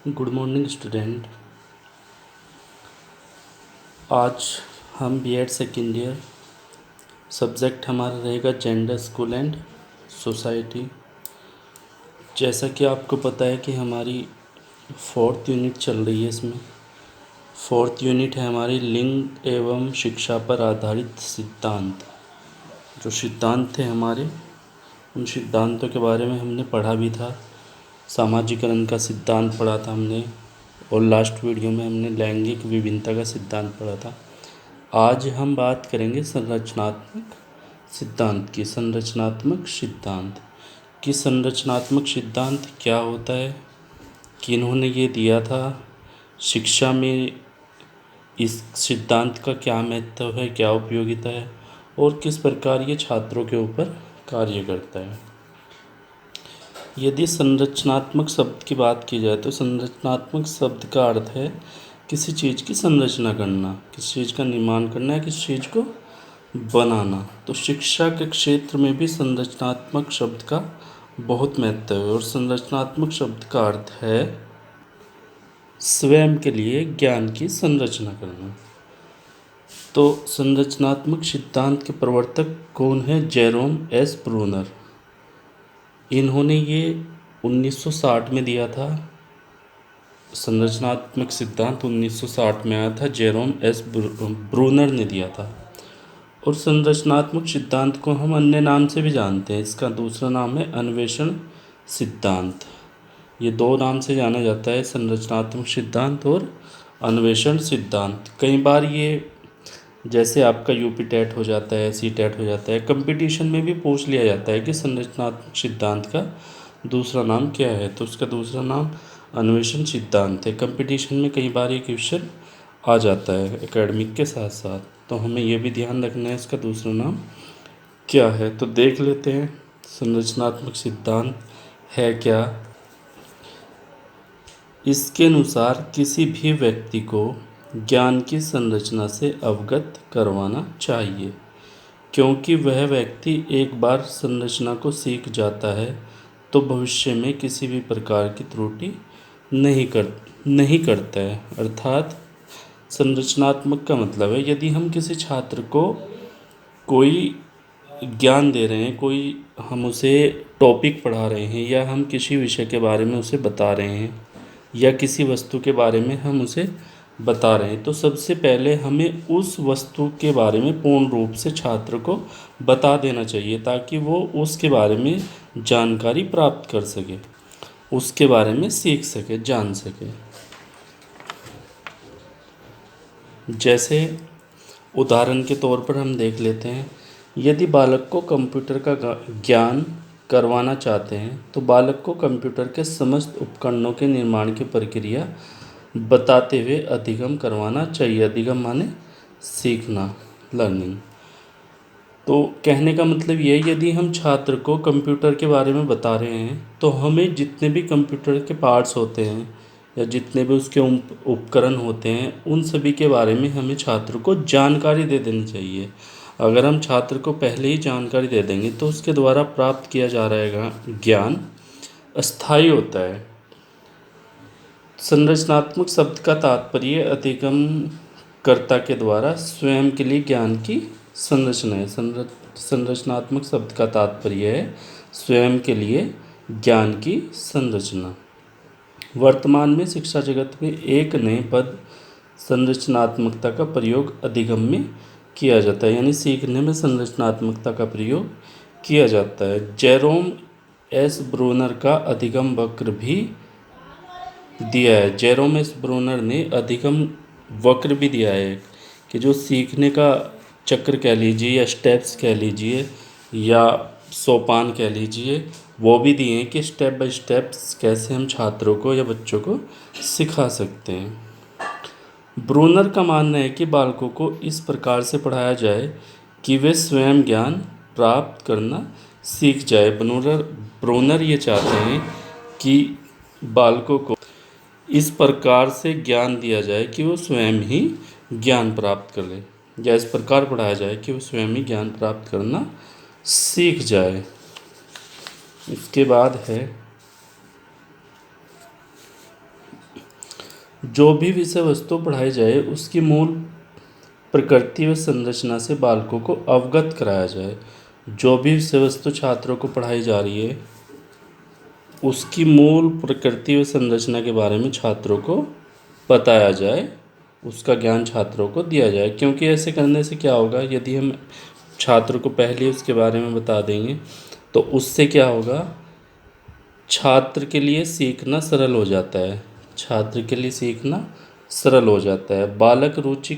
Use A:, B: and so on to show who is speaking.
A: Good morning student. आज हम BEd second year, subject हमारा रहेगा जेंडर, स्कूल एंड सोसाइटी। जैसा कि आपको पता है कि हमारी 4th यूनिट चल रही है। इसमें 4th यूनिट है हमारी लिंग एवं शिक्षा पर आधारित सिद्धांत। जो सिद्धांत थे हमारे, उन सिद्धांतों के बारे में हमने पढ़ा भी था। सामाजिकरण का सिद्धांत पढ़ा था हमने, और लास्ट वीडियो में हमने लैंगिक विभिन्नता का सिद्धांत पढ़ा था। आज हम बात करेंगे संरचनात्मक सिद्धांत की। संरचनात्मक सिद्धांत क्या होता है, किन्होंने ये दिया था, शिक्षा में इस सिद्धांत का क्या महत्व है, क्या उपयोगिता है, और किस प्रकार ये छात्रों के ऊपर कार्य करता है। यदि संरचनात्मक शब्द की बात की जाए तो संरचनात्मक शब्द का अर्थ है किसी चीज़ की संरचना करना, किसी चीज़ का निर्माण करना है, किसी चीज़ को बनाना। तो शिक्षा के क्षेत्र में भी संरचनात्मक शब्द का बहुत महत्व है, और संरचनात्मक शब्द का अर्थ है स्वयं के लिए ज्ञान की संरचना करना। तो संरचनात्मक सिद्धांत के प्रवर्तक कौन है? Jerome S Bruner. इन्होंने ये 1960 में दिया था। संरचनात्मक सिद्धांत 1960 में आया था, जेरोम एस ब्रूनर ने दिया था। और संरचनात्मक सिद्धांत को हम अन्य नाम से भी जानते हैं। इसका दूसरा नाम है अन्वेषण सिद्धांत। ये दो नाम से जाना जाता है, संरचनात्मक सिद्धांत और अन्वेषण सिद्धांत। कई बार ये, जैसे आपका यूपी टेट हो जाता है, सी टेट हो जाता है, कंपटीशन में भी पूछ लिया जाता है कि संरचनात्मक सिद्धांत का दूसरा नाम क्या है, तो उसका दूसरा नाम अन्वेषण सिद्धांत है। कंपटीशन में कई बार ये क्वेश्चन आ जाता है एकेडमिक के साथ साथ, तो हमें ये भी ध्यान रखना है इसका दूसरा नाम क्या है। तो देख लेते हैं संरचनात्मक सिद्धांत है क्या। इसके अनुसार किसी भी व्यक्ति को ज्ञान की संरचना से अवगत करवाना चाहिए, क्योंकि वह व्यक्ति एक बार संरचना को सीख जाता है तो भविष्य में किसी भी प्रकार की त्रुटि नहीं करता है। अर्थात संरचनात्मक का मतलब है, यदि हम किसी छात्र को कोई ज्ञान दे रहे हैं, कोई हम उसे टॉपिक पढ़ा रहे हैं, या हम किसी विषय के बारे में उसे बता रहे हैं, या किसी वस्तु के बारे में हम उसे बता रहे हैं, तो सबसे पहले हमें उस वस्तु के बारे में पूर्ण रूप से छात्र को बता देना चाहिए, ताकि वो उसके बारे में जानकारी प्राप्त कर सके, उसके बारे में सीख सके, जान सके। जैसे उदाहरण के तौर पर हम देख लेते हैं, यदि बालक को कंप्यूटर का ज्ञान करवाना चाहते हैं तो बालक को कंप्यूटर के समस्त उपकरणों के निर्माण की प्रक्रिया बताते हुए अधिगम करवाना चाहिए। अधिगम माने सीखना, लर्निंग। तो कहने का मतलब ये है, यदि हम छात्र को कंप्यूटर के बारे में बता रहे हैं तो हमें जितने भी कंप्यूटर के पार्ट्स होते हैं, या जितने भी उसके उपकरण होते हैं, उन सभी के बारे में हमें छात्र को जानकारी दे देनी चाहिए। अगर हम छात्र को पहले ही जानकारी दे देंगे तो उसके द्वारा प्राप्त किया जा रहेगा ज्ञान अस्थायी होता है। संरचनात्मक शब्द का तात्पर्य अधिगम कर्ता के द्वारा स्वयं के लिए ज्ञान की संरचना है। संरचनात्मक शब्द का तात्पर्य है स्वयं के लिए ज्ञान की संरचना। वर्तमान में शिक्षा जगत में एक नए पद संरचनात्मकता का प्रयोग अधिगम में किया जाता है, यानी सीखने में संरचनात्मकता का प्रयोग किया जाता है। जेरोम एस ब्रूनर का अधिगम वक्र भी दिया है। जेरोम एस ब्रूनर ने अधिगम वक्र भी दिया है, कि जो सीखने का चक्र कह लीजिए, या स्टेप्स कह लीजिए, या सोपान कह लीजिए, वो भी दिए हैं कि स्टेप बाय स्टेप्स कैसे हम छात्रों को या बच्चों को सिखा सकते हैं। ब्रूनर का मानना है कि बालकों को इस प्रकार से पढ़ाया जाए कि वे स्वयं ज्ञान प्राप्त करना सीख जाए। ब्रूनर ये चाहते हैं कि बालकों को इस प्रकार से ज्ञान दिया जाए कि वो स्वयं ही ज्ञान प्राप्त कर ले, या इस प्रकार पढ़ाया जाए कि वो स्वयं ही ज्ञान प्राप्त करना सीख जाए। इसके बाद है जो भी विषय वस्तु पढ़ाई जाए उसकी मूल प्रकृति व संरचना से बालकों को अवगत कराया जाए। जो भी विषय वस्तु छात्रों को पढ़ाई जा रही है उसकी मूल प्रकृति व संरचना के बारे में छात्रों को बताया जाए, उसका ज्ञान छात्रों को दिया जाए। क्योंकि ऐसे करने से क्या होगा, यदि हम छात्र को पहले उसके बारे में बता देंगे तो उससे क्या होगा, छात्र के लिए सीखना सरल हो जाता है। छात्र के लिए सीखना सरल हो जाता है। बालक रुचि